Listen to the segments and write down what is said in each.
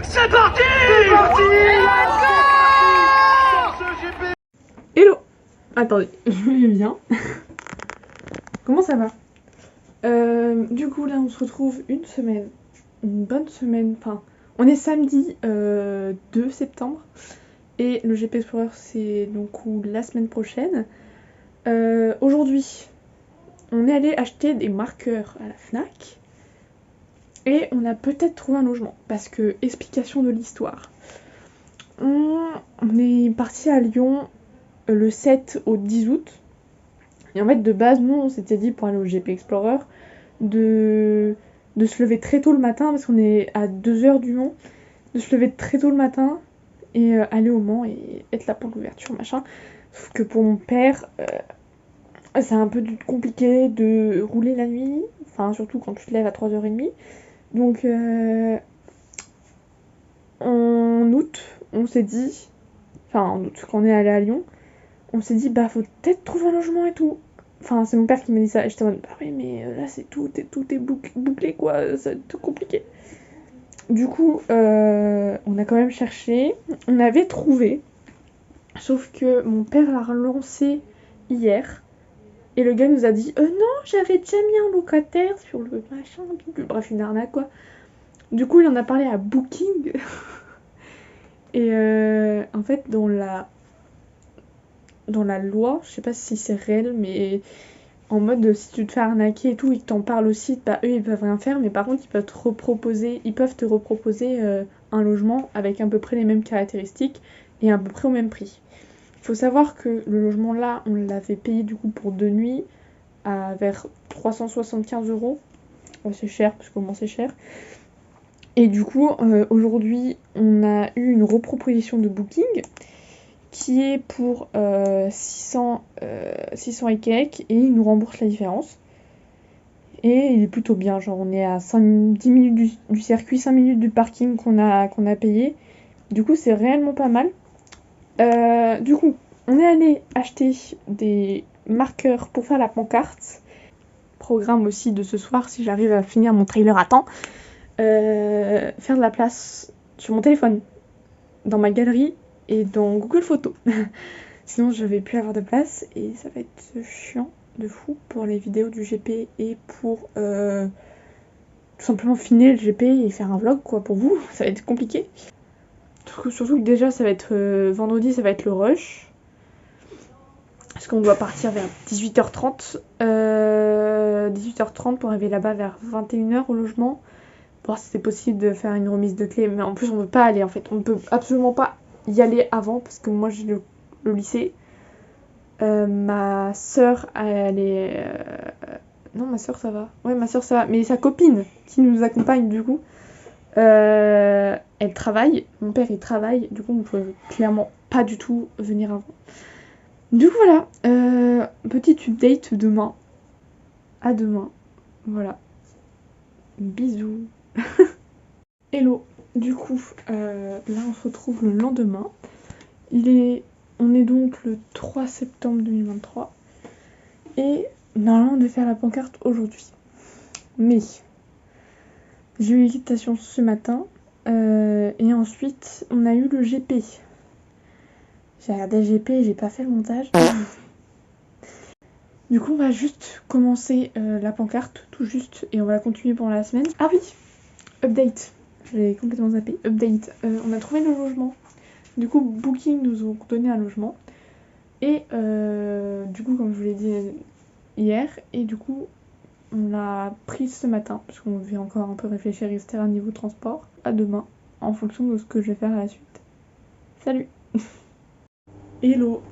C'est parti! Hello. Attendez, je viens. Comment ça va? Du coup là on se retrouve une bonne semaine, enfin on est samedi 2 septembre et le GP Explorer c'est donc la semaine prochaine. Aujourd'hui on est allé acheter des marqueurs à la FNAC et on a peut-être trouvé un logement parce que, explication de l'histoire, on est parti à Lyon le 7 au 10 août. Et en fait, de base, nous, on s'était dit pour aller au GP Explorer de se lever très tôt le matin, parce qu'on est à 2h du Mans, de se lever très tôt le matin et aller au Mans et être là pour l'ouverture, machin. Sauf que pour mon père, c'est un peu compliqué de rouler la nuit, enfin, surtout quand tu te lèves à 3h30. Donc, en août, on s'est dit, enfin, en août, quand on est allé à Lyon, on s'est dit, bah, faut peut-être trouver un logement et tout. Enfin, c'est mon père qui m'a dit ça. Et j'étais en mode, bah oui, mais là, c'est tout est bouclé, quoi. C'est tout compliqué. Du coup, on a quand même cherché. On avait trouvé. Sauf que mon père l'a relancé hier. Et le gars nous a dit, non, j'avais déjà mis un locataire sur le machin. Bref, une arnaque, quoi. Du coup, il en a parlé à Booking. Et en fait, dans la loi, je sais pas si c'est réel, mais en mode si tu te fais arnaquer et tout et que t'en parles aussi, bah eux ils peuvent rien faire, mais par contre ils peuvent te reproposer un logement avec à peu près les mêmes caractéristiques et à peu près au même prix. Il faut savoir que le logement là, on l'avait payé du coup pour 2 nuits à vers 375 €. Ouais, c'est cher, parce qu'au moins c'est cher. Et du coup, aujourd'hui, on a eu une reproposition de Booking qui est pour 600 et quelques, et il nous rembourse la différence. Et il est plutôt bien, genre on est à 10 minutes du circuit, 5 minutes du parking qu'on a payé. Du coup, c'est réellement pas mal. Du coup, on est allé acheter des marqueurs pour faire la pancarte. Programme aussi de ce soir, si j'arrive à finir mon trailer à temps. Faire de la place sur mon téléphone, dans ma galerie et dans Google Photos. Sinon je vais plus avoir de place et ça va être chiant de fou pour les vidéos du GP et pour tout simplement finir le GP et faire un vlog quoi pour vous. Ça va être compliqué. Surtout que déjà ça va être vendredi, ça va être le rush. Parce qu'on doit partir vers 18h30. 18h30 pour arriver là-bas vers 21h au logement. Pour voir si c'est possible de faire une remise de clé. Mais en plus on ne peut pas aller en fait. On ne peut absolument pas y aller avant parce que moi j'ai le lycée. Ma soeur elle est... Non, ma soeur ça va. Ouais, ma soeur ça va. Mais sa copine qui nous accompagne du coup, elle travaille. Mon père il travaille. Du coup on ne peut clairement pas du tout venir avant. Du coup voilà. Petite update demain. À demain. Voilà. Bisous. Hello. Du coup, là on se retrouve le lendemain. On est donc le 3 septembre 2023. Et normalement on devait faire la pancarte aujourd'hui. Mais j'ai eu l'équitation ce matin. Et ensuite on a eu le GP. J'ai regardé le GP et j'ai pas fait le montage. Du coup on va juste commencer la pancarte tout juste. Et on va la continuer pendant la semaine. Ah oui, update. J'ai complètement zappé. Update. On a trouvé le logement. Du coup, Booking nous ont donné un logement. Et du coup, comme je vous l'ai dit hier, et du coup, on l'a pris ce matin, parce qu'on devait encore un peu réfléchir, etc. niveau transport. À demain, en fonction de ce que je vais faire à la suite. Salut. Hello.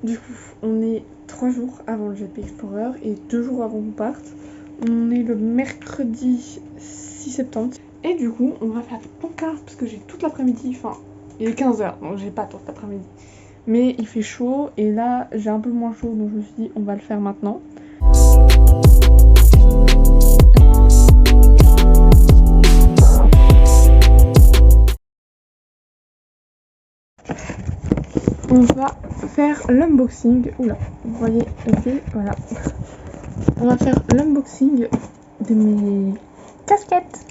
Du coup, on est 3 jours avant le GP Explorer et 2 jours avant qu'on parte. On est le mercredi 6 septembre. Et du coup, on va faire la pancarte parce que j'ai toute l'après-midi, enfin, il est 15h, donc j'ai pas toute l'après-midi. Mais il fait chaud et là, j'ai un peu moins chaud, donc je me suis dit, on va le faire maintenant. On va faire l'unboxing. Oula, vous voyez, voilà. On va faire l'unboxing de mes casquettes.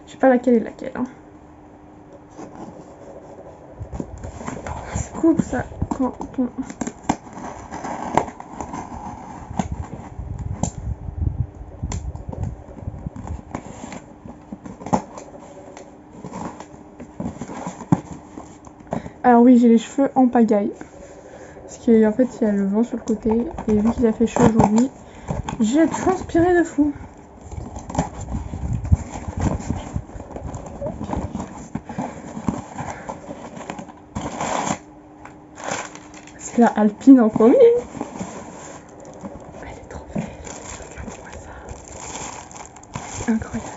Je sais pas laquelle est laquelle. Hein. coupe ça quand on... Alors oui, j'ai les cheveux en pagaille. Parce qu'en fait, il y a le vent sur le côté. Et vu qu'il a fait chaud aujourd'hui, j'ai transpiré de fou. C'est la Alpine en premier. Elle est trop belle. Regardez-moi ça. C'est incroyable.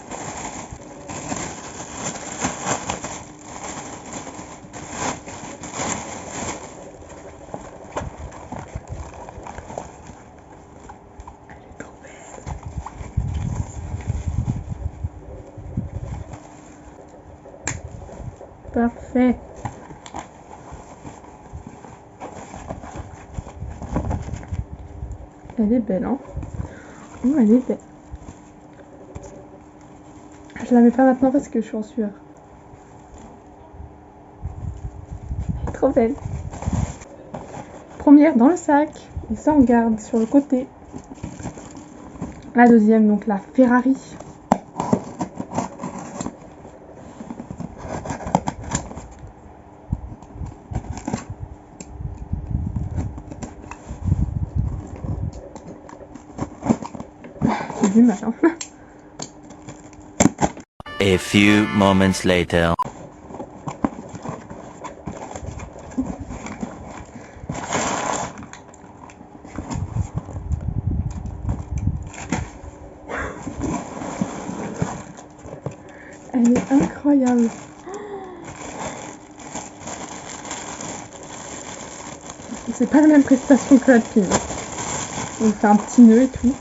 Parfait. Elle est belle, hein? Oh, elle est belle. Je la mets pas maintenant parce que je suis en sueur. Elle est trop belle. Première dans le sac. Et ça, on garde sur le côté. La deuxième, donc la Ferrari. J'ai du mal, hein. A few moments later. Elle est incroyable. C'est pas la même prestation que l'Alpine. On fait un petit nœud et tout.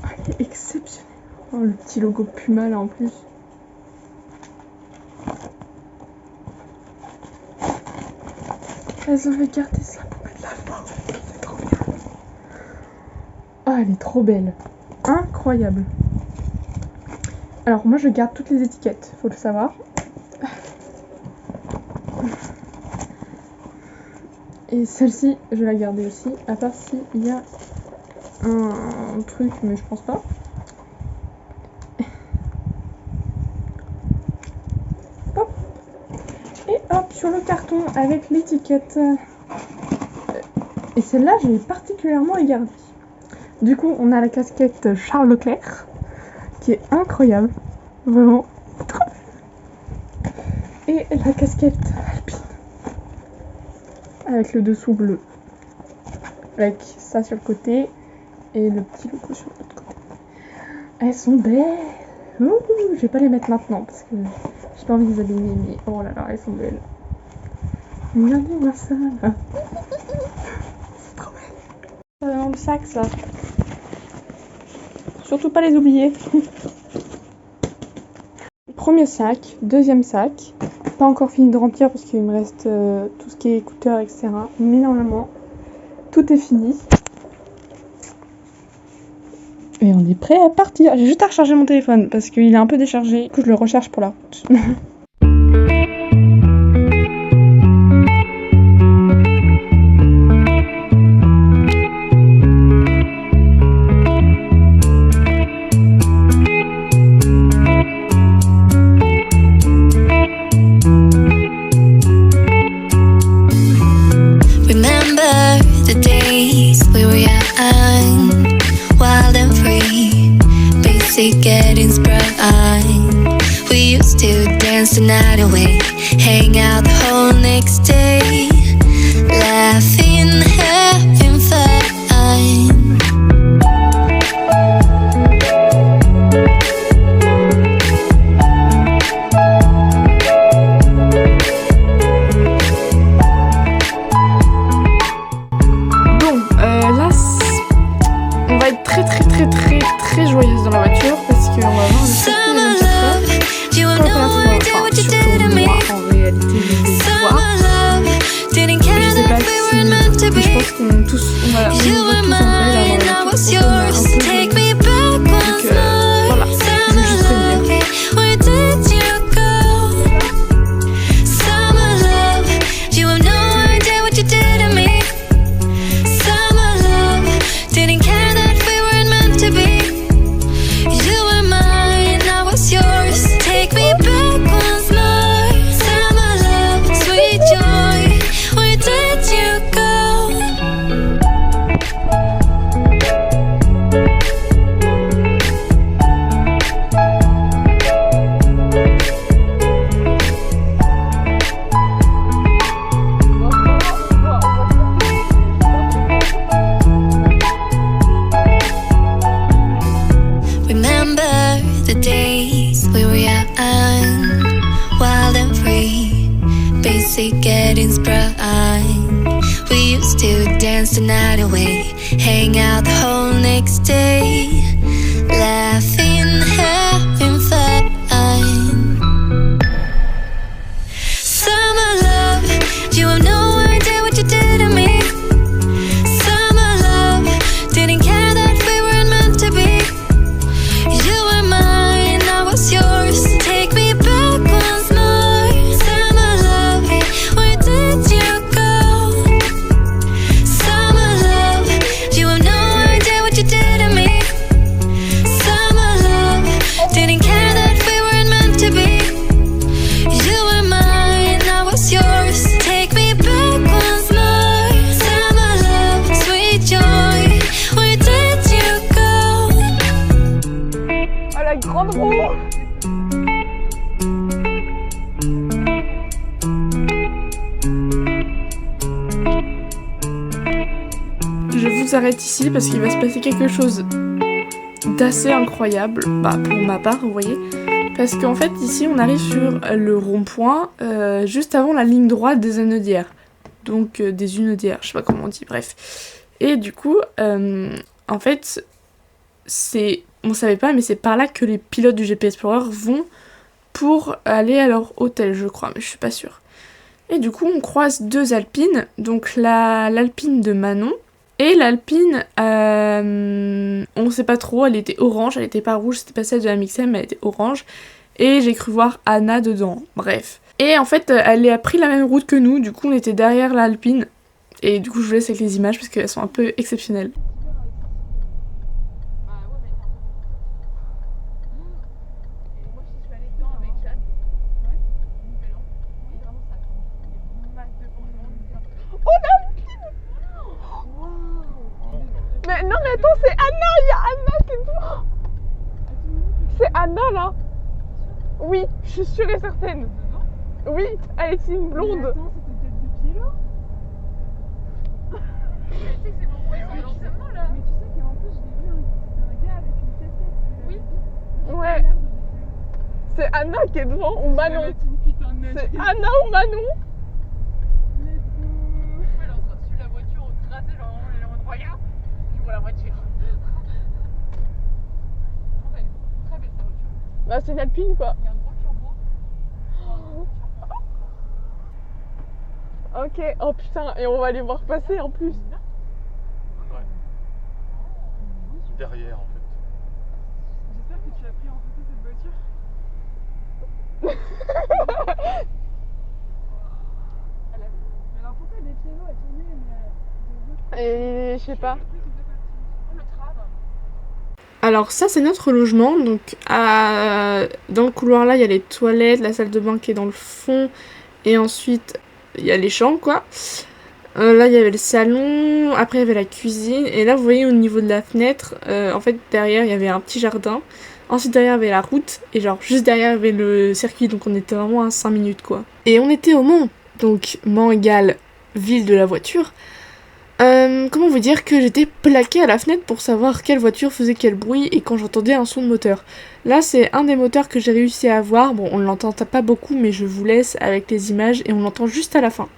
Elle est exceptionnelle. Oh, le petit logo Puma là en plus. Elles avaient gardé ça pour mettre la forme. C'est trop bien. Oh, elle est trop belle. Incroyable. Alors moi je garde toutes les étiquettes, faut le savoir. Et celle-ci, je vais la garder aussi, à part s'il y a un truc, mais je pense pas. Hop. Et hop, sur le carton avec l'étiquette. Et celle-là, je l'ai particulièrement gardée. Du coup, on a la casquette Charles Leclerc, qui est incroyable. Vraiment. Et la casquette Alpine. Avec le dessous bleu. Avec ça sur le côté. Et le petit logo sur l'autre côté. Elles sont belles. Ouh, je vais pas les mettre maintenant parce que j'ai pas envie de les abîmer. Mais oh là là, elles sont belles. Regardez-moi ça là. C'est trop belle. Ça va dans le sac ça. Surtout pas les oublier. Premier sac, deuxième sac. Pas encore fini de remplir parce qu'il me reste tout ce qui est écouteurs, etc. Mais normalement, tout est fini. Et on est prêt à partir. J'ai juste à recharger mon téléphone parce qu'il est un peu déchargé. Du coup, je le recharge pour la route. Getting sprung. We used to dance the night away, hang out the whole next day, laughing, having fun. Bon, là, on va être très joyeuse dans la voiture parce qu'on va voir le circuit de la surtout moi en réalité je vais le voir. Je sais pas si, je pense qu'on tous on va tous en fait avoir la voiture on a un peu donc voilà, je veux juste prévenir. the days we were young, wild and free, basic getting sprung. We used to dance the night away, hang out the whole next day, laughing, having fun. Summer love, you have no idea what you did to me. Summer love, didn't care that we weren't meant to be. You were mine, I was yours. Take me back once more. Summer love, where did you go? Summer love, you have no idea what you did to me. Summer love, didn't care that we weren't meant to be. You were mine, I was yours. Take me back once more. Summer love, sweet joy, where did you go? Oh la grande roue. Je vous arrête ici parce qu'il va se passer quelque chose d'assez incroyable, pour ma part, vous voyez. Parce qu'en fait, ici, on arrive sur le rond-point, juste avant la ligne droite des Anaudières. Donc, des Unaudières, je sais pas comment on dit, bref. Et du coup, en fait, on savait pas, mais c'est par là que les pilotes du GP Explorer vont pour aller à leur hôtel, je crois, mais je suis pas sûre. Et du coup, on croise deux alpines, donc l'alpine de Manon, et l'alpine, on sait pas trop, elle était orange, elle était pas rouge, c'était pas celle de la Mixem, elle était orange. Et j'ai cru voir Anna dedans, bref. Et en fait, elle a pris la même route que nous, du coup on était derrière l'alpine. Et du coup je vous laisse avec les images parce qu'elles sont un peu exceptionnelles. Mais non mais attends, c'est Anna, il y a Anna qui est devant. C'est Anna là. Oui, je suis sûre et certaine. Oui, elle est une blonde. Mais attends, c'était peut-être des pieds là. Mais tu sais que c'est mon frère, c'est l'entraînement là. Mais tu sais qu'en plus je l'ai vu, c'était un gars avec une casquette. Oui. Ouais. C'est Anna qui est devant ou Manon. C'est Anna ou Manon. Elle est en train de suivre la voiture au tracé, genre elle est en mode regarde. La voiture. Elle est très belle sa voiture. Bah c'est une alpine quoi. Il y a un gros turbo. Ok, oh putain, et on va les voir passer en plus. Ouais. Derrière en fait. J'espère que tu as pris en photo cette voiture. Alors pourquoi des pianos à tourner et je sais pas. Alors ça c'est notre logement, donc dans le couloir là il y a les toilettes, la salle de bain qui est dans le fond, et ensuite il y a les chambres quoi. Là il y avait le salon, après il y avait la cuisine, et là vous voyez au niveau de la fenêtre, en fait derrière il y avait un petit jardin, ensuite derrière il y avait la route, et genre juste derrière il y avait le circuit, donc on était vraiment à 5 minutes quoi. Et on était au Mans, donc Mans égale ville de la voiture. Comment vous dire que j'étais plaquée à la fenêtre pour savoir quelle voiture faisait quel bruit et quand j'entendais un son de moteur. Là c'est un des moteurs que j'ai réussi à avoir, bon on l'entend pas beaucoup mais je vous laisse avec les images et on l'entend juste à la fin.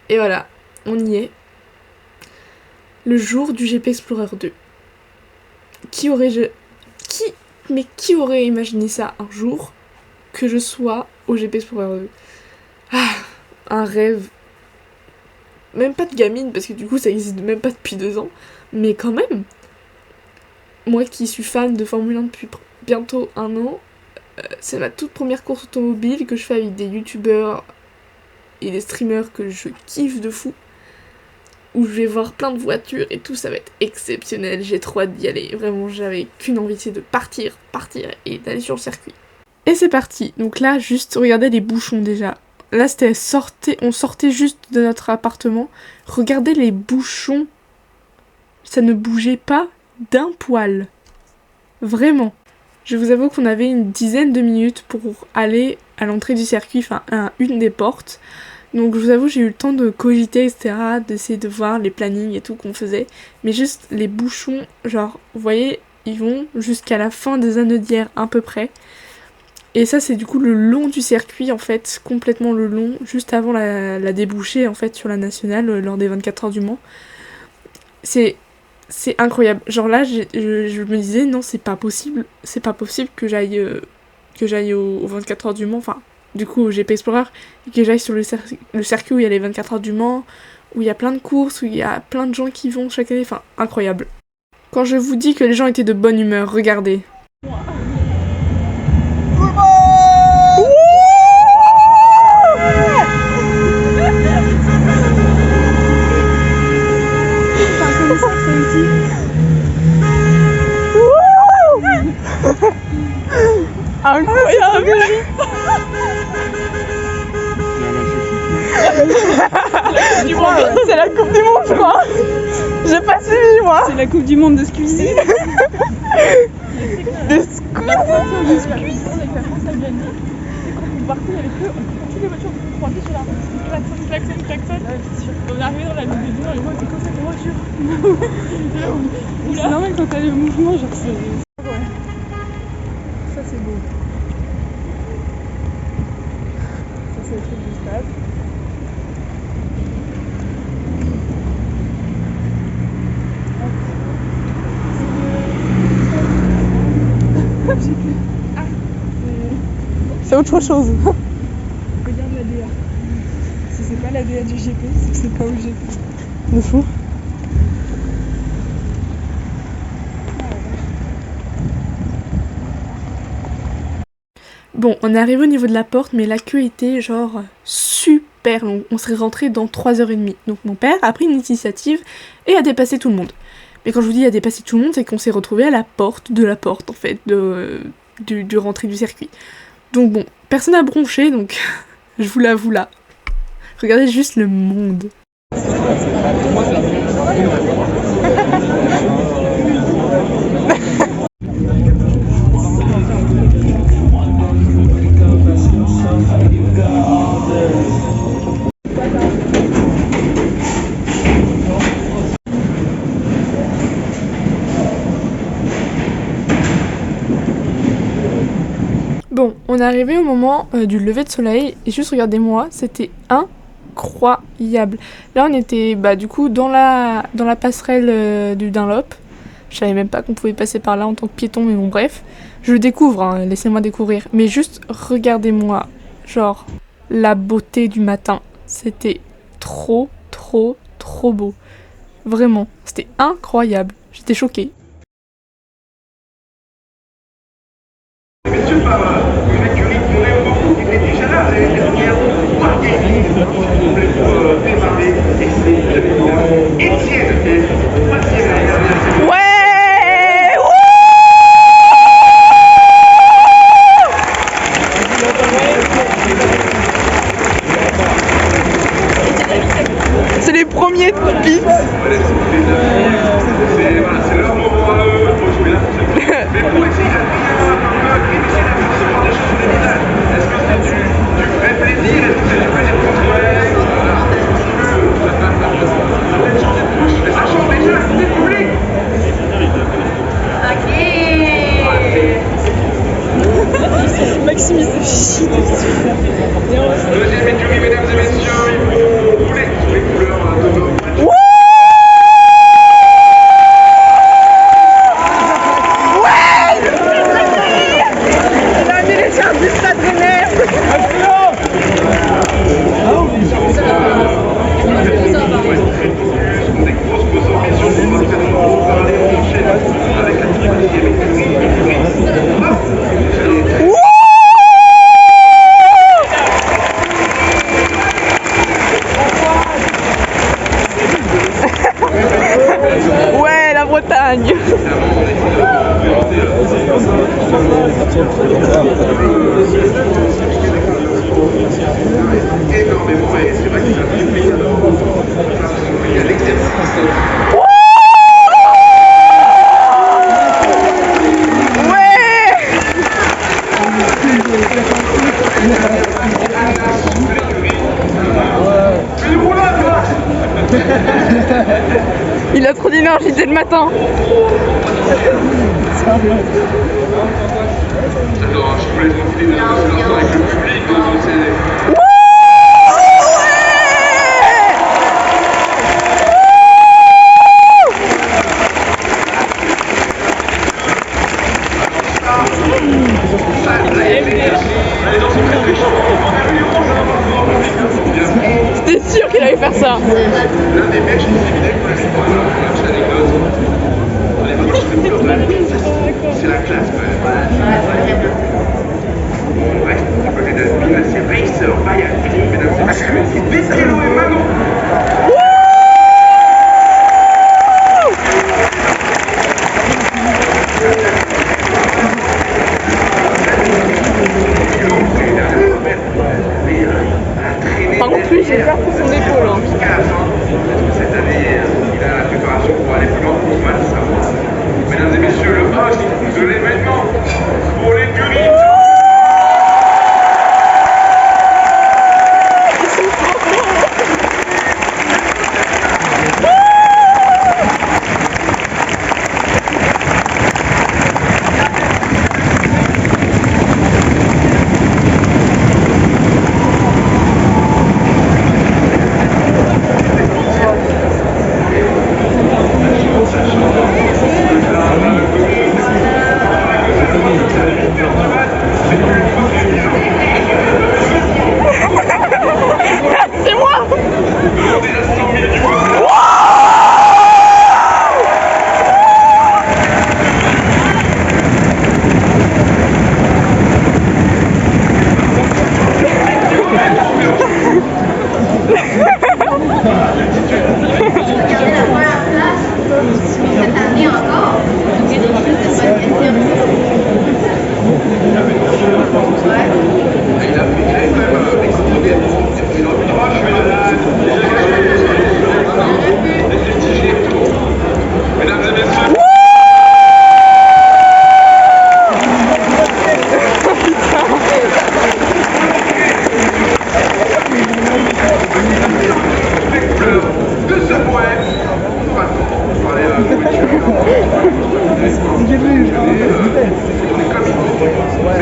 Et voilà, on y est. Le jour du GP Explorer 2. Qui aurait imaginé ça un jour que je sois au GP Explorer 2? Ah, un rêve. Même pas de gamine, parce que du coup ça existe même pas depuis 2 ans. Mais quand même, moi qui suis fan de Formule 1 depuis bientôt 1 an, c'est ma toute première course automobile que je fais avec des youtubeurs et des streamers que je kiffe de fou, où je vais voir plein de voitures et tout, ça va être exceptionnel, j'ai trop hâte d'y aller, vraiment j'avais qu'une envie, c'est de partir et d'aller sur le circuit. Et c'est parti, donc là juste regardez les bouchons déjà, là on sortait juste de notre appartement, regardez les bouchons, ça ne bougeait pas d'un poil. Vraiment. Je vous avoue qu'on avait une dizaine de minutes pour aller à l'entrée du circuit, enfin à une des portes. Donc je vous avoue, j'ai eu le temps de cogiter, etc., d'essayer de voir les plannings et tout qu'on faisait. Mais juste les bouchons, genre, vous voyez, ils vont jusqu'à la fin des Aneudières à peu près. Et ça, c'est du coup le long du circuit, en fait, complètement le long, juste avant la débouchée, en fait, sur la nationale, lors des 24 heures du Mans. C'est incroyable. Genre là, je me disais, non, c'est pas possible que j'aille aux 24 heures du Mans, enfin, du coup, au GP Explorer, et que j'aille sur le circuit où il y a les 24 heures du Mans, où il y a plein de courses, où il y a plein de gens qui vont chaque année, enfin, incroyable. Quand je vous dis que les gens étaient de bonne humeur, regardez. Incroyable. C'est la Coupe du Monde, je crois. J'ai pas suivi, moi. C'est la Coupe du Monde de Squeezie. De Squeezie. La France a gagné. C'est quand on partait, il y avait que toutes les voitures pointées sur la route. Klaxon. On est arrivé dans la ville des Dunes et moi, c'est comme cette voiture. C'est normal quand t'as le mouvement, genre c'est. Ouais. Ça, c'est beau. Ça, c'est le truc du stade. C'est autre chose. Regarde la DA. Si c'est pas la DA du GP, c'est que c'est pas au GP. De fou. Bon, on est arrivé au niveau de la porte, mais la queue était genre super longue. On serait rentré dans 3h30. Donc mon père a pris une initiative et a dépassé tout le monde. Mais quand je vous dis a dépassé tout le monde, c'est qu'on s'est retrouvé à la porte de la porte, en fait, du rentrée du circuit. Donc bon, personne n'a bronché, donc je vous l'avoue là. Regardez juste le monde. Bon, on est arrivé au moment du lever de soleil et juste regardez-moi, c'était incroyable. Là on était du coup dans la passerelle du Dunlop. Je savais même pas qu'on pouvait passer par là en tant que piéton, mais bon bref. Je le découvre, hein, laissez-moi découvrir. Mais juste regardez-moi, genre la beauté du matin. C'était trop beau. Vraiment, c'était incroyable. J'étais choquée. Messieurs, par une écurie qui aurait beaucoup, il était déjà là, l'année dernière, Marguerite, complètement démarré, et c'est Étienne, troisième l'année dernière. Ouais. C'est les premiers de piste. C'est leur moment à eux, faut jouer là. Mais pour essayer est-ce que c'est du vrai plaisir? Est-ce que c'est du plaisir pour toi? Mais ça change déjà, c'est public. Maxime, il se chie. Deuxième écurie, mesdames et messieurs, il faut rouler sur les couleurs de nos voitures. Ouais, la Bretagne. Énormément, et c'est vrai que ça fait plaisir. Il y a l'exercice. l'énergie dès le matin. Alors, je voulais profiter de ce instant avec le public, donc c'est... J'étais sûre qu'il allait faire ça. L'un des mecs, je me suis vidé pour la petite anecdote. À l'époque, je faisais plus de c'est la classe quand même. Ouais, à côté d'Asbin, c'est Racer, Bayard, mesdames et messieurs, Vitello et Manon. Par contre, lui, j'ai peur pour son épaule. Hein. Jusqu'à la fin, parce que cette année, il a la préparation pour aller plus loin pour mal savoir. Mesdames et messieurs, le host de l'événement pour l'écurie.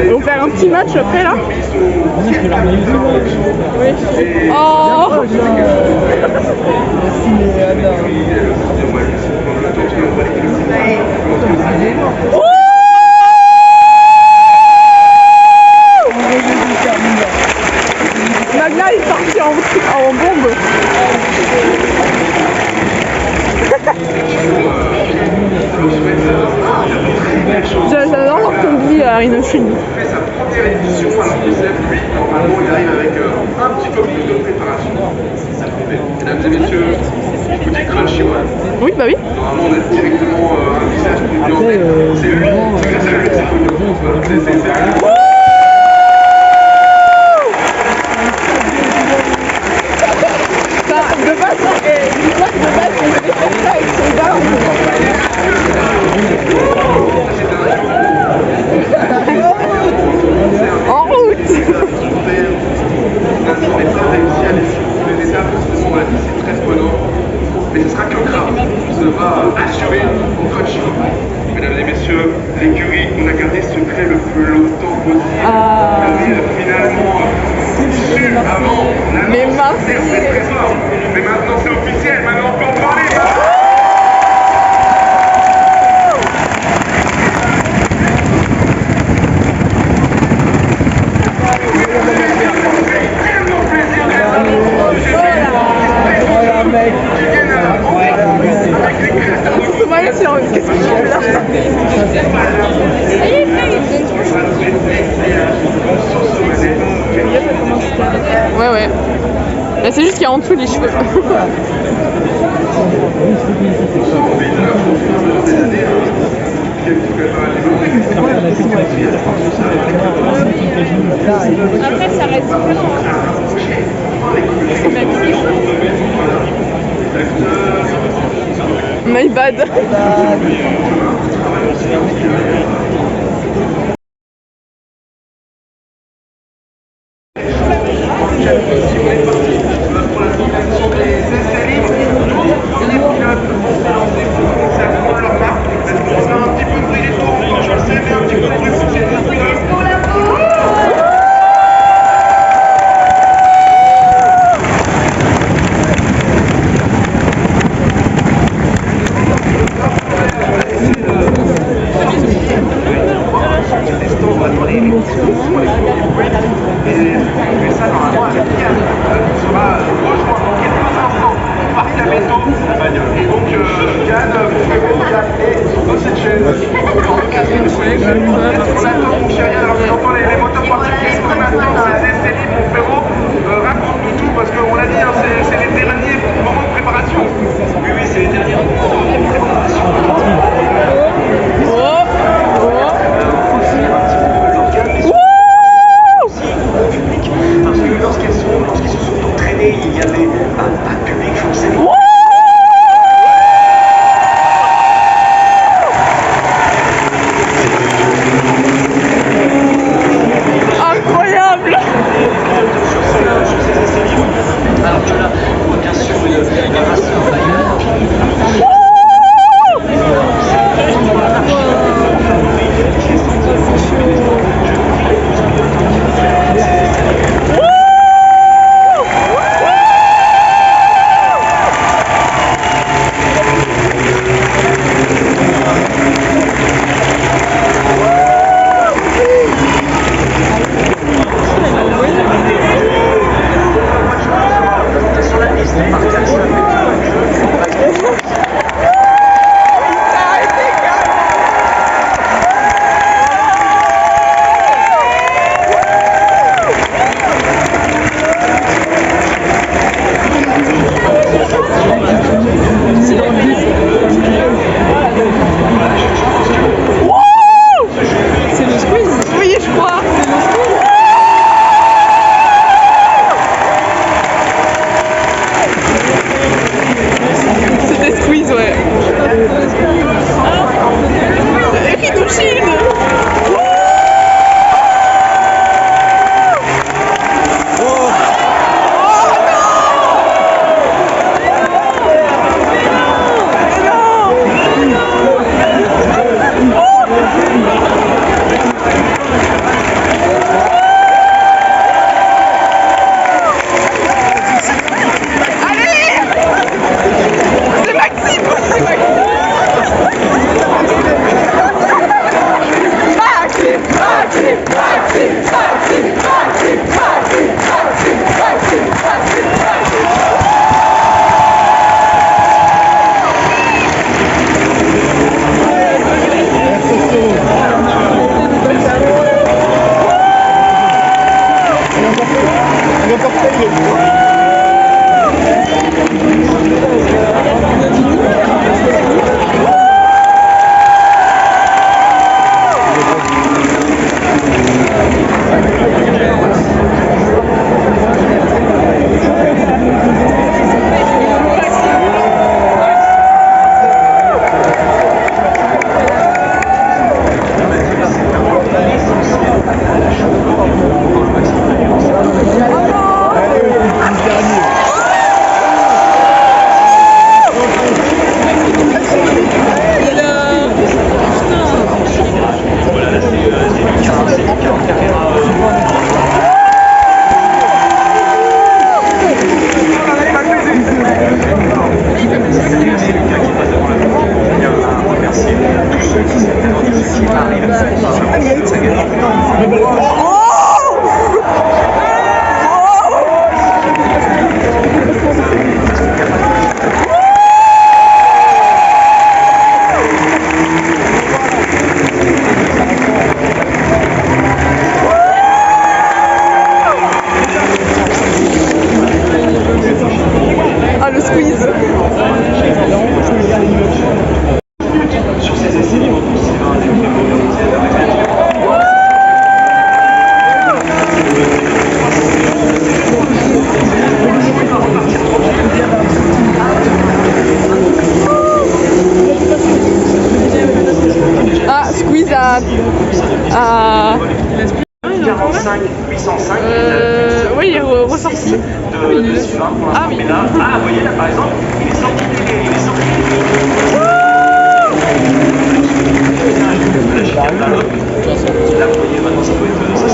Ils vont faire un petit match après là. Oui. Oh. Magna est sorti en bombe. J'adore leur combi à Rhinoshield. Il fait sa première édition, alors que lui, normalement, il arrive avec un petit peu plus de préparation. Mesdames et messieurs, je vous dis Crunchy One. Oui, bah oui. Normalement, on a directement un visage plus viandé. C'est lui, c'est lui. De base, dis-toi que de base, on devait faire ça avec son gars. En route. On n'a pas réussi à les suivre les étapes parce que on l'a dit, c'est très prenant. Mais ce sera que grave. Ça va assurer mon coach. Mesdames et messieurs, l'écurie, on a gardé secret le plus longtemps possible. Finalement, su avant l'annonce. Mais mince. C'est très fort. Mais maintenant c'est officiel, maintenant on peut en parler. Qu'est-ce que je là? Ouais, ouais. Là, c'est juste qu'il y a en dessous les cheveux. Après, ça reste différent. My bad. Pour la compétition des essais libres, nous, les pilotes, on s'est lancé pour Attends, mon chéri, alors j'entends les moteurs partir qui sont maintenant, c'est essais libres, mon frérot. Raconte-nous tout, parce qu'on l'a dit, hein, c'est les derniers moments de préparation. Oui, oui, c'est les derniers moments de préparation. Parce que lorsqu'ils se sont entraînés, il y avait un public forcément. Incroyable! Sur ces essais libres. Alors que là, on voit bien sûr une race à 45 805 oui, il est ressorti. de Sylvain pour l'instant. Ah oui. Mais là, vous voyez là par exemple, il est sorti Là, vous voyez maintenant, ça doit être ça,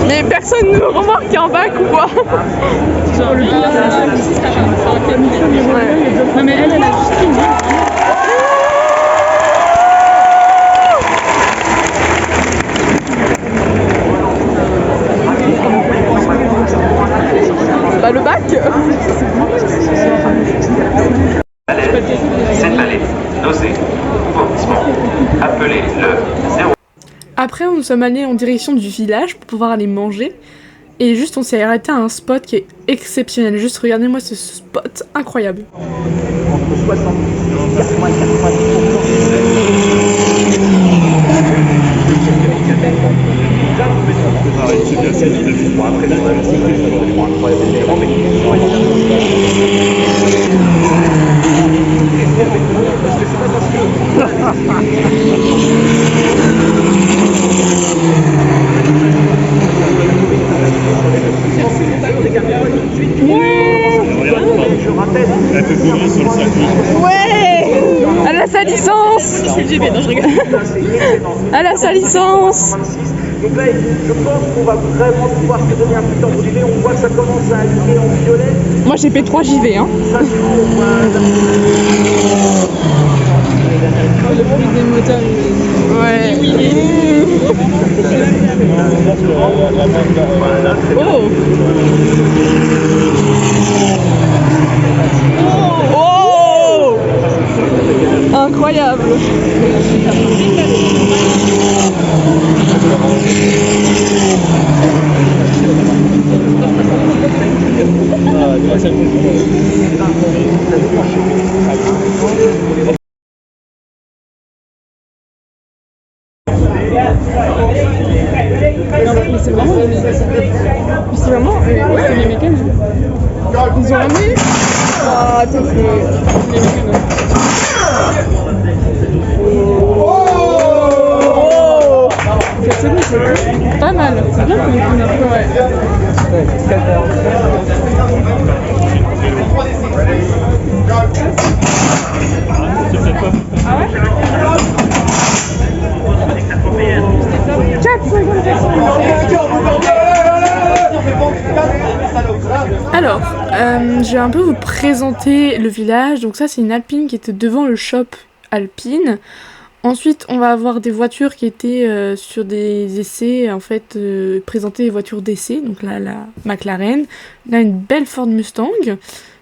Mais personne ne remarque un bac ou quoi? Genre le pire, c'est un thème. Non mais elle a juste une. Bah le bac. Céphalée, nausée, vomissement. Appelez le 0. Après, nous sommes allés en direction du village pour pouvoir aller manger. Et juste, on s'est arrêté à un spot qui est exceptionnel. Juste, regardez-moi ce spot incroyable. Entre 70 et 90. Ouais. Elle a sa licence. Elle a sa licence. Donc là, je pense qu'on va vraiment pouvoir se donner un petit temps pour JV. On voit que ça commence à allumer en violet. Moi j'ai fait 3 JV hein. Ça, c'est pour, Le bruit des moteurs. Ouais. Oh. Oh. Incroyable. C'est vraiment ouais, c'est les mécanes. Ils ont ramené. Ah, attends, c'est les mécanes. Oh. C'est pas mal. C'est bien qu'on ait fait un peu, ouais. Ah ouais. 4,50. Alors, je vais un peu vous présenter le village. Donc ça, c'est une Alpine qui était devant le shop Alpine. Ensuite, on va avoir des voitures qui étaient sur des essais, en fait, présenter des voitures d'essai. Donc là, la McLaren. Là, une belle Ford Mustang.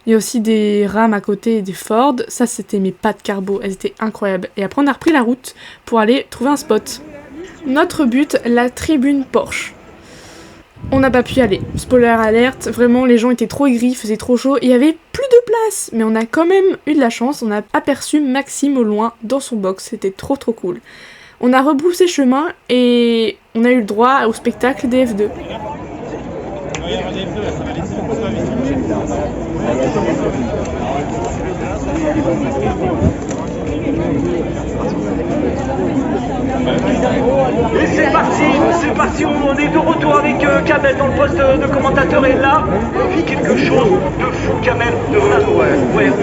Il y a aussi des Ram à côté et des Ford. Ça, c'était mes pâtes carbo. Elles étaient incroyables. Et après, on a repris la route pour aller trouver un spot. Notre but, la tribune Porsche. On n'a pas pu y aller. Spoiler alerte, vraiment les gens étaient trop aigris, il faisait trop chaud, et il y avait plus de place. Mais on a quand même eu de la chance, on a aperçu Maxime au loin dans son box, c'était trop cool. On a rebroussé chemin et on a eu le droit au spectacle des F2. Et c'est parti, on est de retour avec Kamel dans le poste de commentateur et là, on vit quelque chose de fou Kamel. On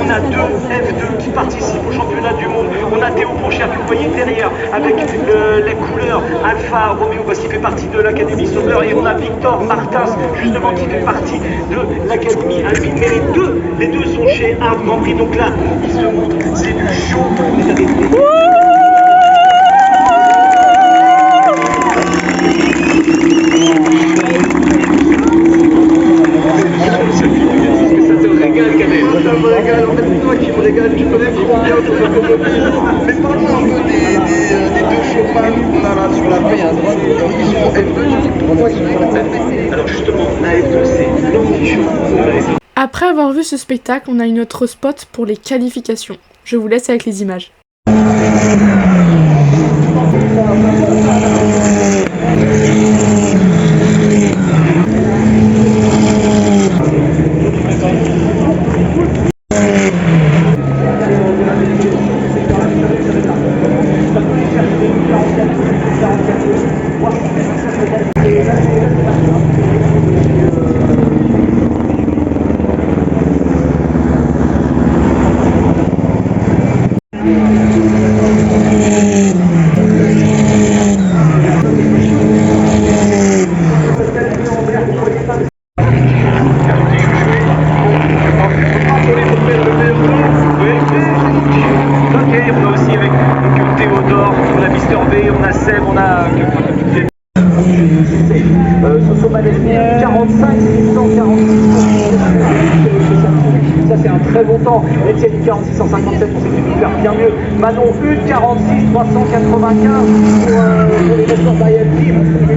a 2 F2 qui participent au championnat du monde. On a Théo Pourchère que vous voyez derrière avec les couleurs Alpha Romeo parce qu'il fait partie de l'Académie Sauber et on a Victor Martins justement qui fait partie de l'Académie Alpine. Mais les deux sont chez Art Grand Prix, donc là, ils se montrent, c'est du show. Ça me régale, en fait c'est toi qui me régale, tu connais trop bien tout ça. Mais parle-moi un peu des 2 chauffeurs qu'on a là sur la paille à droite, ils sont F2, pourquoi ils sont F2? Alors justement, la F2 c'est l'anti-show. Après avoir vu ce spectacle, on a une autre spot pour les qualifications. Je vous laisse avec les images. a Mister V, on a Seb, on a... Soso Malesni, 45, 646. Ça c'est un très bon temps. Etienne 46, 157, on sait qu'il peut faire bien mieux. Manon 1, 46, 395 pour les restants d'ILP.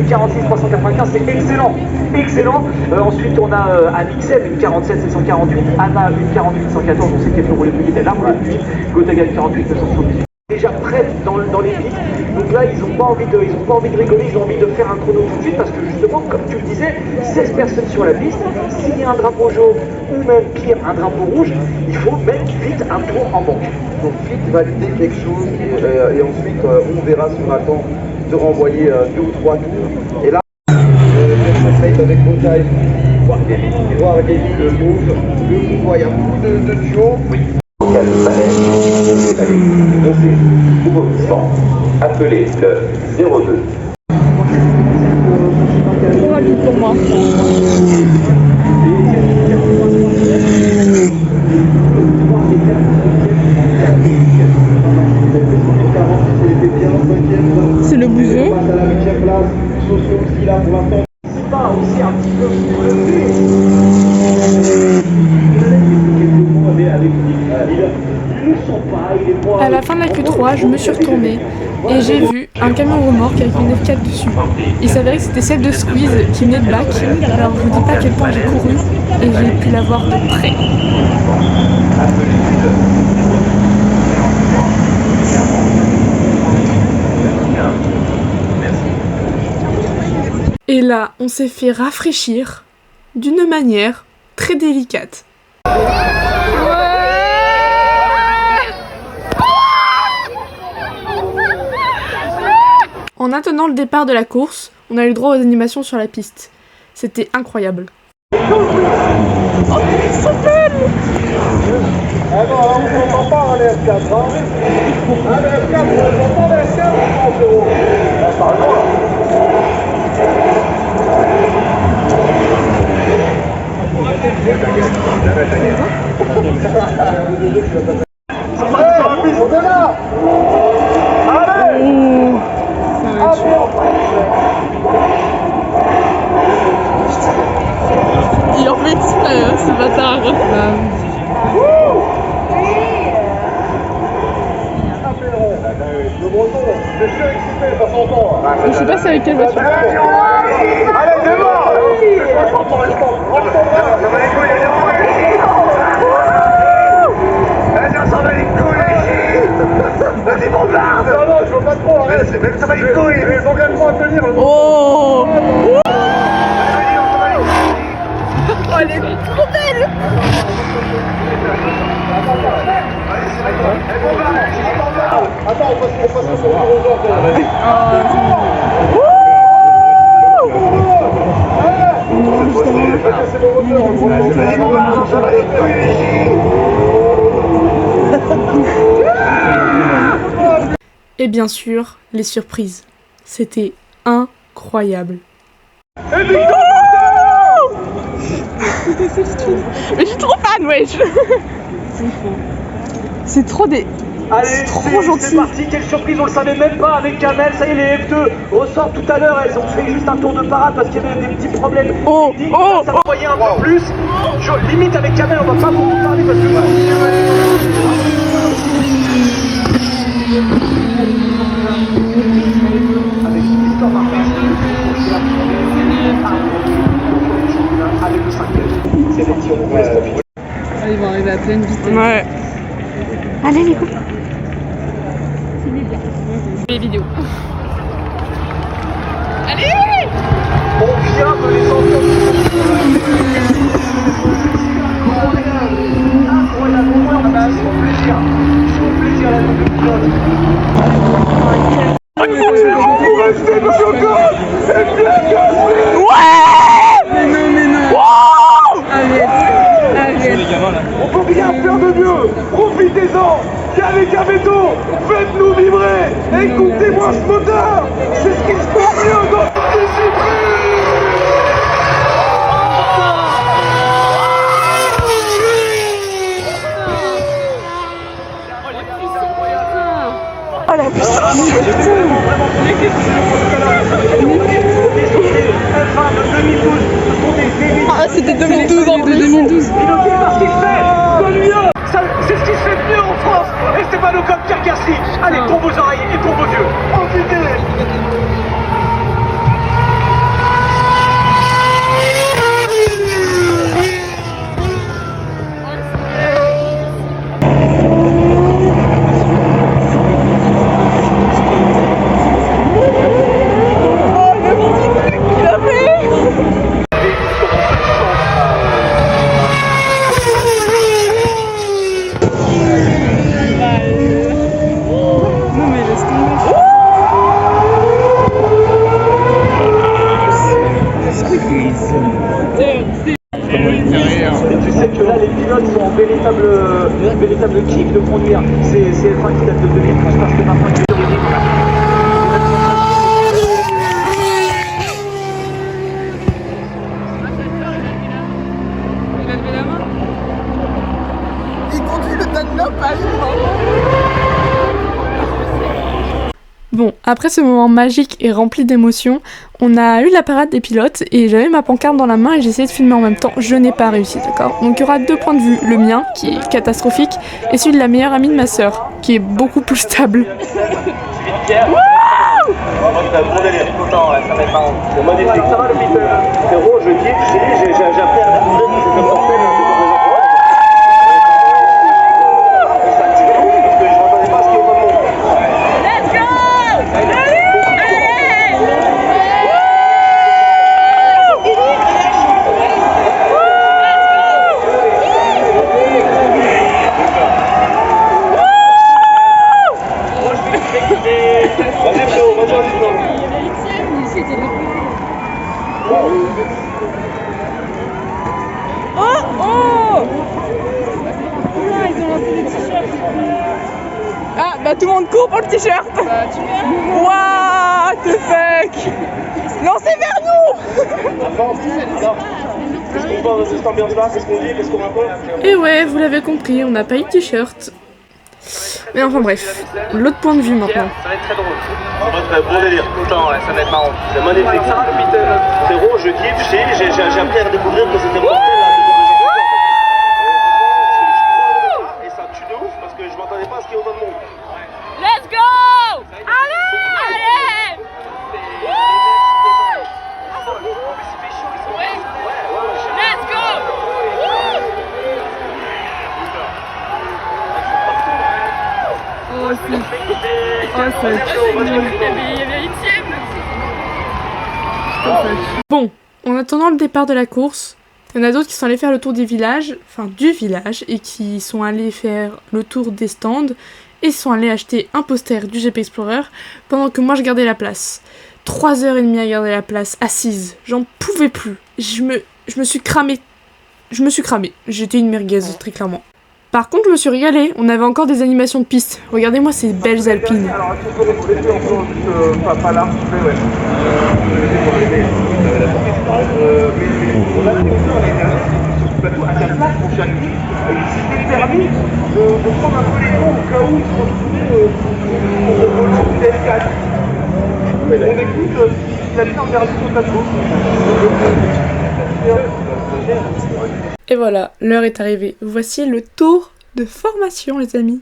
1, 46, 395, c'est excellent. Excellent. Ensuite on a Alixem, 1, 47, 748. Anna, 1, 48, 114, on sait qu'elle peut rouler plus vite. Elle a roulé plus vite. Gotaga, 48, 978. Déjà prêts dans les pics, donc là ils n'ont pas envie de rigoler, ils ont envie de faire un chrono tout de suite parce que justement comme tu le disais, 16 personnes sur la piste, s'il y a un drapeau jaune ou même pire un drapeau rouge, il faut mettre vite un tour en banque. Donc vite valider quelque chose et ensuite on verra si on attend de renvoyer 2 ou 3 tours. Et là, avec Montaï, voir Gaby le move, le mouvement, il y a beaucoup de duos. Oui. Appelez le 02. Trop rapide pour moi. C'est le bouseux. C'est pas aussi un petit peu À la fin de la Q3, je me suis retournée et j'ai vu un camion remorque avec une F4 dessus. Il s'avérait que c'était celle de Squeeze qui venait de back, alors je vous dis pas à quel point j'ai couru et j'ai pu la voir de près. Et là, on s'est fait rafraîchir d'une manière très délicate. En attendant le départ de la course, on a eu le droit aux animations sur la piste. C'était incroyable. Ah non, on s'entend pas en F4, hein. Ah, le F4, on s'entend le F4, frérot. Par loin. Il en fait exprès, hein, ce bâtard. Le breton, je suis excité, ça s'entend. Je sais pas c'est avec quelle voiture. Allez, devant. J'entends les temps. Ça va les couilles. Vas-y, bombarde. Non, non, je veux pas trop. Ça va les couilles. Les engagements à tenir. Oh. Elle est trop belle. Attends, on passe le tour aux gens. Vas-y. Et bien sûr, les surprises. C'était incroyable. Mais je suis trop fan, wesh. C'est trop des... Allez, c'est trop gentil. C'est parti, quelle surprise, on le savait même pas avec Kamel. Ça y est, les F2 ressortent tout à l'heure. Elles ont fait juste un tour de parade parce qu'il y avait des petits problèmes. techniques. Ça va envoyer un peu plus. Limite avec Kamel, on va pas beaucoup parler parce que... Avec Victor Martin, avec le 5e. C'est parti, on vous laisse profiter. Ils vont arriver à pleine vitesse. Ouais. Allez les copains. Les vidéos. On vient de les entendre. Incroyable, on a son plaisir. Son plaisir à la double pilote. Mais non. Arrête. On peut rien faire de mieux. Profitez-en. Qu'avec un béton, faites-nous vibrer. Écoutez-moi ce moteur. C'est ce qui se passe mieux dans cette discipline. Ah la puissance. Ah c'était 2012 en plus. 2012. C'est ce qui se fait de mieux en France. Et Stéphano Carcassi. Allez, pour vos oreilles et pour vos yeux. Tu sais que là les pilotes sont en véritable kiff de conduire. C'est F1 qui date de 2012 parce que maintenant il est juridique. Il a levé la main. Il conduit le Dunlop à Bon, après ce moment magique et rempli d'émotions, on a eu la parade des pilotes et j'avais ma pancarte dans la main et j'ai essayé de filmer en même temps. Je n'ai pas réussi, d'accord? Donc il y aura deux points de vue, le mien, qui est catastrophique, et celui de la meilleure amie de ma sœur, qui est beaucoup plus stable. Ça va le Peter? Frérot, je kiffe, j'ai appris à raconter que c'était mortel. Ah bah tout le monde court pour le t-shirt. What the fuck. Lancez vers nous. Qu'est-ce qu'on pense de cette ambiance-là? Qu'est-ce qu'on dit? Qu'est-ce qu'on raconte? Et ouais, vous l'avez compris, on n'a pas eu de t-shirt. Mais enfin bref, l'autre point de vue maintenant. Ça va être très drôle. Bon délire, tout le temps, ouais, ça va être marrant. C'est magnifique. Ça va le Peter? Frérot, je kiffe, j'ai appris à découvrir que c'était mortel. Et ça me tue de ouf parce que je m'entendais pas à ce qu'il y a autant de monde. Let's go! Allez! Let's go! Oh si. Oh ça. Bon, en attendant le départ de la course, il y en a d'autres qui sont allés faire le tour des villages, enfin du village, et qui sont allés faire le tour des stands, et sont allés acheter un poster du GP Explorer, pendant que moi je gardais la place. 3h30 à garder la place, assise, j'en pouvais plus. Je me suis cramée. J'étais une merguez, très clairement. Par contre, je me suis régalée, on avait encore des animations de piste. Regardez-moi ces belles alpines. Alors, est-ce qu'on peut répéter encore pas là, s'il vous plaît, ouais. On a des heures l'année dernière, sur ce plateau, à 4 places pour chaque nuit, il s'était permis de prendre un peu les noms au cas où ils se retrouvaient au volant du F4. On écoute la mise en garde sur le plateau. Et voilà, l'heure est arrivée. Voici le tour de formation, les amis.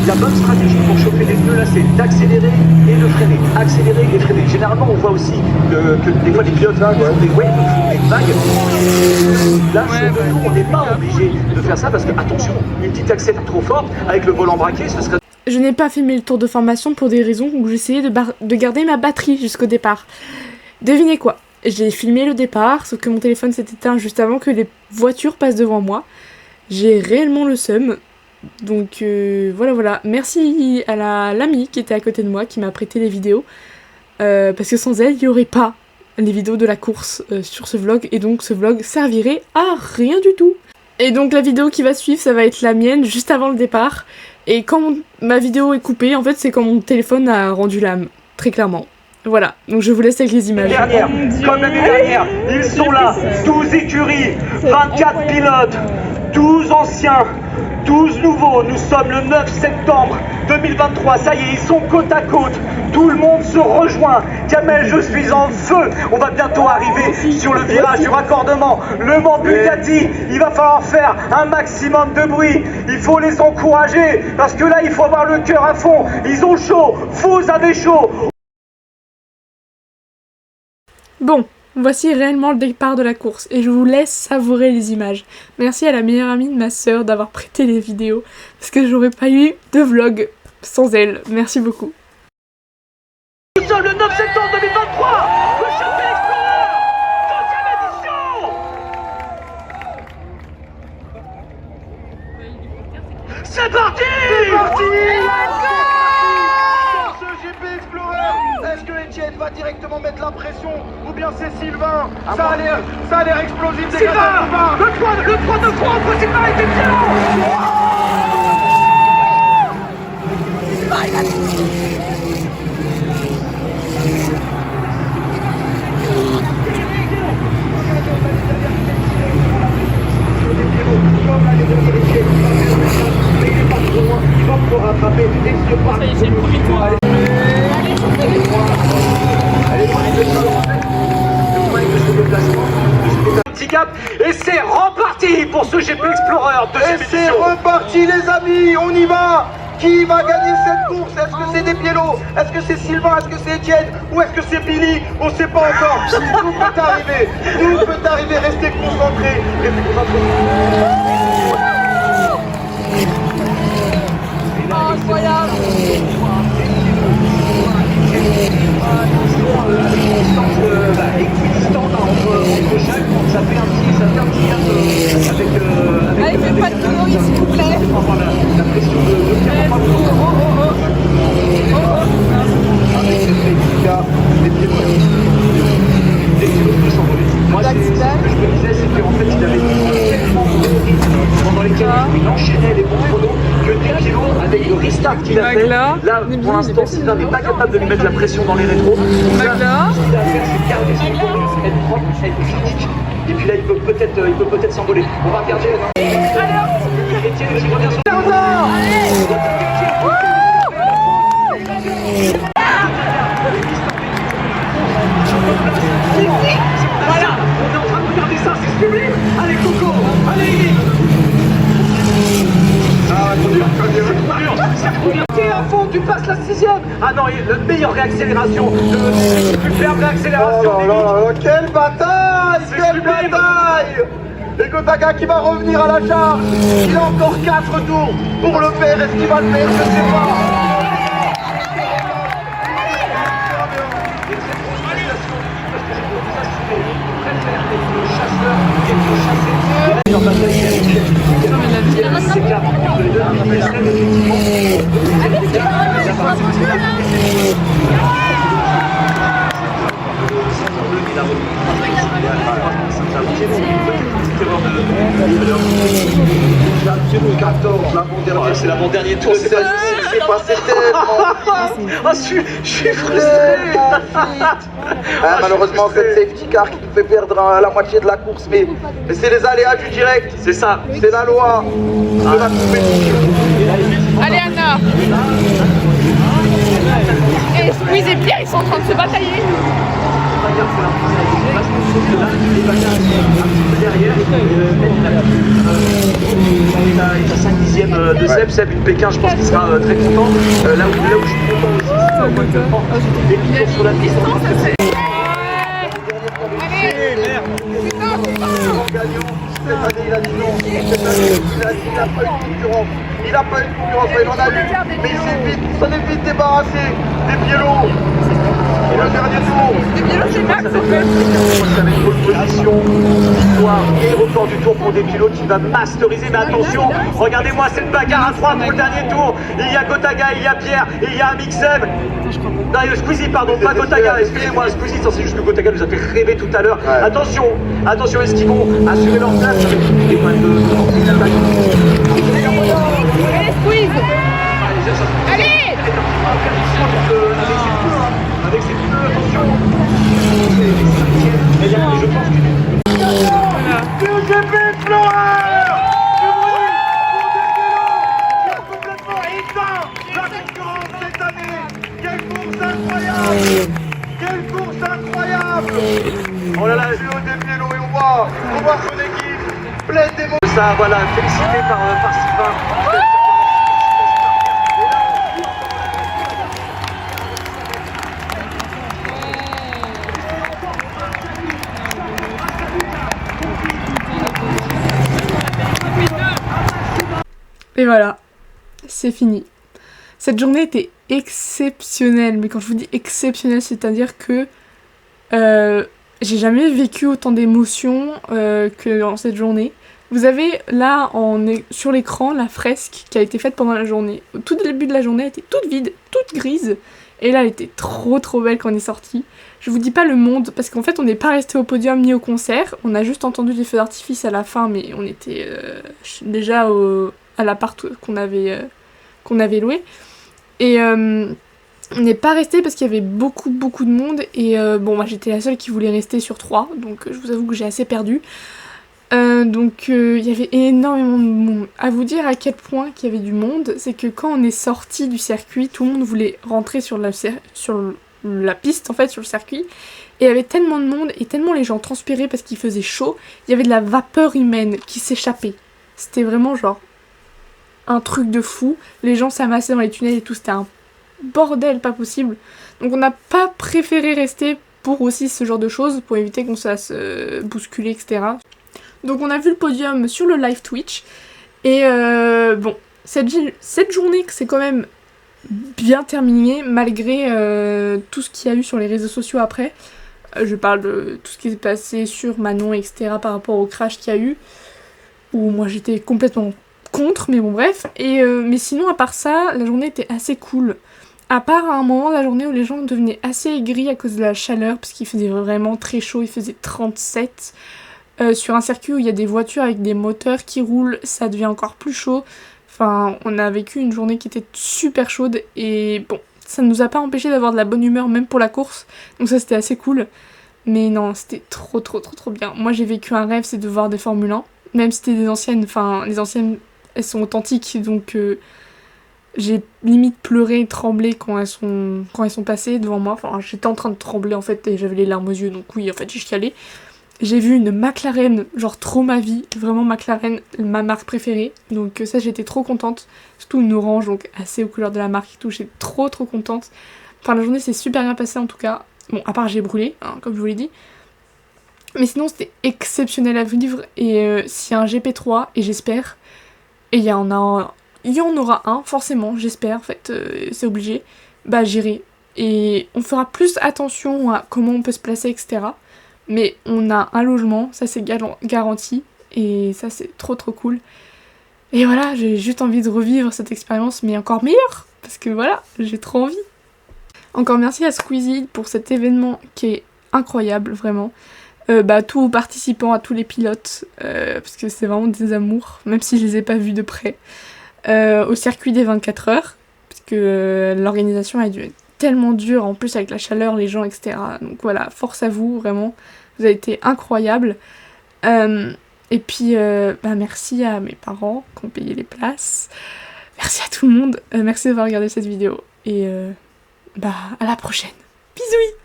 La bonne stratégie pour chauffer les pneus là, c'est d'accélérer et de freiner. Accélérer et freiner. Généralement, on voit aussi que des fois les pilotes là, font des vagues. Là, sur le dos, on n'est pas obligé de faire ça parce que, attention, une petite accélère trop forte avec le volant braqué, ce serait. Je n'ai pas filmé le tour de formation pour des raisons où j'essayais de garder ma batterie jusqu'au départ. Devinez quoi? J'ai filmé le départ, sauf que mon téléphone s'est éteint juste avant que les voitures passent devant moi. J'ai réellement le seum. Donc voilà. Merci à l'amie qui était à côté de moi, qui m'a prêté les vidéos. Parce que sans elle, il n'y aurait pas les vidéos de la course sur ce vlog. Et donc ce vlog servirait à rien du tout. Et donc la vidéo qui va suivre, ça va être la mienne, juste avant le départ. Et quand ma vidéo est coupée, en fait, c'est quand mon téléphone a rendu l'âme, très clairement. Voilà, donc je vous laisse avec les images. Dernière, comme l'année dernière, ils sont là, 12 écuries, 24 pilotes, 12 anciens, 12 nouveaux. Nous sommes le 9 septembre 2023, ça y est, ils sont côte à côte. Tout le monde se rejoint. Kamel, je suis en feu. On va bientôt arriver sur le virage du raccordement. Le Mans Bugatti, il va falloir faire un maximum de bruit. Il faut les encourager parce que là, il faut avoir le cœur à fond. Ils ont chaud, vous avez chaud. Bon, voici réellement le départ de la course et je vous laisse savourer les images. Merci à la meilleure amie de ma sœur d'avoir prêté les vidéos parce que j'aurais pas eu de vlog sans elle. Merci beaucoup. Nous sommes le 9 septembre 2023, le Chapelle Explorer, 2e édition. C'est parti. C'est parti. Sur ce GP Explorer, est-ce que Etienne va directement mettre la pression ou bien c'est Sylvain? Ça a l'air explosif. Sylvain, le 3 de 3 entre Sylvain et Etienne. Et c'est reparti pour ce GP Explorer de Et c'est reparti les amis, on y va. Qui va gagner cette course? Est-ce que c'est Despiello? Est-ce que c'est Sylvain? Est-ce que c'est Etienne? Ou est-ce que c'est Billy? On ne sait pas encore. Tout peut arriver. Tout peut arriver. Restez concentrés. Incroyable. Ça fait un petit Allez, fais pas de conneries s'il vous plaît. la pression de avec cette réplica, des pieds moi, ce que je me disais, c'est qu'en fait, il avait tellement de rythme pendant lesquels il enchaînait les bons chronos que Despiello, avec le restart qu'il a fait, là, pour l'instant, Sylvain n'est pas capable de lui mettre la pression dans les rétros. Ce qu'il a à faire, c'est garder son chrono, être propre, être critique. Et puis là, il peut peut-être s'envoler. On va regarder. Etienne qui revient sur le voilà, on est en train de regarder ça, c'est sublime. Allez Coco, allez. Ah, c'est trop bien. T'es à fond, tu passes la 6ème. Ah non, la meilleure réaccélération, plus ferme réaccélération. Oh là là, quelle bataille, quelle bataille. Et Gotaga qui va revenir à la charge. Il a encore 4 tours pour le faire. Est-ce qu'il va le faire? Je ne sais pas. C'est clair, c'est l'avant-dernier tour, c'est passé tellement. Ah, je suis frustré. Malheureusement, cette safety car qui nous fait perdre la moitié de la course, mais c'est les aléas du direct. C'est ça. C'est la loi de la compétition. Allez Anna. Et Squeeze et Pierre, ils sont en train de se batailler. Il a 5 dixièmes de Seb, une Pékin, je pense qu'il sera très content. Là où je suis content aussi, c'est au moins que les pilotes sur la piste. Cette année, il a dit non. Cette année, il n'a pas eu de concurrence. Il n'a pas eu de concurrence, il en a eu. Mais il s'en est vite débarrassé. Despiello. Et le dernier tour. Despiello, c'est Max en fait. Avec pole position, victoire et record du tour pour Despiello qui va masteriser. Mais attention, regardez-moi cette bagarre à 3 pour le dernier tour. Il y a Gotaga, il y a Pierre, et il y a Amixem. Non, il y a Squeezie, pardon, pas Gotaga, excusez-moi, Squeezie, c'est juste que Gotaga nous a fait rêver tout à l'heure. Attention, est-ce qu'ils vont assurer leur place avec des points de coureurs du bruit pour des vélos qui ont complètement éteint la concurrence cette année. Quelle course incroyable! Quelle course incroyable! Oh là là, je suis au des vélos et on voit son équipe pleine d'émotions. Ça, voilà, félicité par Sylvain. Et voilà, c'est fini. Cette journée était exceptionnelle, mais quand je vous dis exceptionnelle, c'est-à-dire que j'ai jamais vécu autant d'émotions que dans cette journée. Vous avez là sur l'écran la fresque qui a été faite pendant la journée. Au tout début de la journée, elle était toute vide, toute grise, et là elle était trop belle quand on est sorti. Je vous dis pas le monde, parce qu'en fait on n'est pas resté au podium ni au concert, on a juste entendu des feux d'artifice à la fin, mais on était déjà à l'appart qu'on avait loué. Et on n'est pas resté parce qu'il y avait beaucoup de monde. Et bon, moi j'étais la seule qui voulait rester sur 3. Donc je vous avoue que j'ai assez perdu. Donc il y avait énormément de monde. À vous dire à quel point qu'il y avait du monde, c'est que quand on est sorti du circuit, tout le monde voulait rentrer sur la piste, en fait, sur le circuit. Et il y avait tellement de monde et tellement les gens transpiraient parce qu'il faisait chaud. Il y avait de la vapeur humaine qui s'échappait. C'était vraiment genre un truc de fou. Les gens s'amassaient dans les tunnels et tout, c'était un bordel pas possible. Donc on n'a pas préféré rester pour aussi ce genre de choses, pour éviter qu'on se fasse bousculer, etc. Donc on a vu le podium sur le live Twitch. Et bon, cette journée c'est quand même bien terminée, malgré tout ce qu'il y a eu sur les réseaux sociaux après. Je parle de tout ce qui s'est passé sur Manon, etc. par rapport au crash qu'il y a eu. Où moi j'étais complètement contre, mais bon bref. Mais sinon à part ça, la journée était assez cool. À part à un moment de la journée où les gens devenaient assez aigris à cause de la chaleur, parce qu'il faisait vraiment très chaud, il faisait 37. Sur un circuit où il y a des voitures avec des moteurs qui roulent, ça devient encore plus chaud. Enfin, on a vécu une journée qui était super chaude et bon, ça ne nous a pas empêché d'avoir de la bonne humeur même pour la course. Donc ça c'était assez cool. Mais non, c'était trop bien. Moi j'ai vécu un rêve, c'est de voir des Formule 1. Même si c'était des anciennes, enfin les anciennes elles sont authentiques, donc j'ai limite pleuré et tremblé quand elles sont passées devant moi. Enfin j'étais en train de trembler en fait et j'avais les larmes aux yeux, donc oui en fait j'ai chialé. J'ai vu une McLaren, genre trop ma vie, vraiment McLaren, ma marque préférée, donc ça j'étais trop contente, surtout une orange, donc assez aux couleurs de la marque et tout, j'étais trop contente. Enfin la journée s'est super bien passée en tout cas, bon à part j'ai brûlé, hein, comme je vous l'ai dit, mais sinon c'était exceptionnel à vivre, et s'il y a un GP3, et j'espère, et il y en aura un, forcément, j'espère, en fait, c'est obligé, bah j'irai, et on fera plus attention à comment on peut se placer, etc. Mais on a un logement, ça c'est garanti, et ça c'est trop cool. Et voilà, j'ai juste envie de revivre cette expérience, mais encore meilleure, parce que voilà, j'ai trop envie. Encore merci à Squeezie pour cet événement qui est incroyable, vraiment. À tous vos participants, à tous les pilotes, parce que c'est vraiment des amours, même si je les ai pas vus de près. Au circuit des 24 heures, parce que l'organisation a dû être tellement dure, en plus avec la chaleur, les gens, etc. Donc voilà, force à vous, vraiment, vous avez été incroyables. Et puis, merci à mes parents qui ont payé les places. Merci à tout le monde, merci d'avoir regardé cette vidéo. Et à la prochaine. Bisous.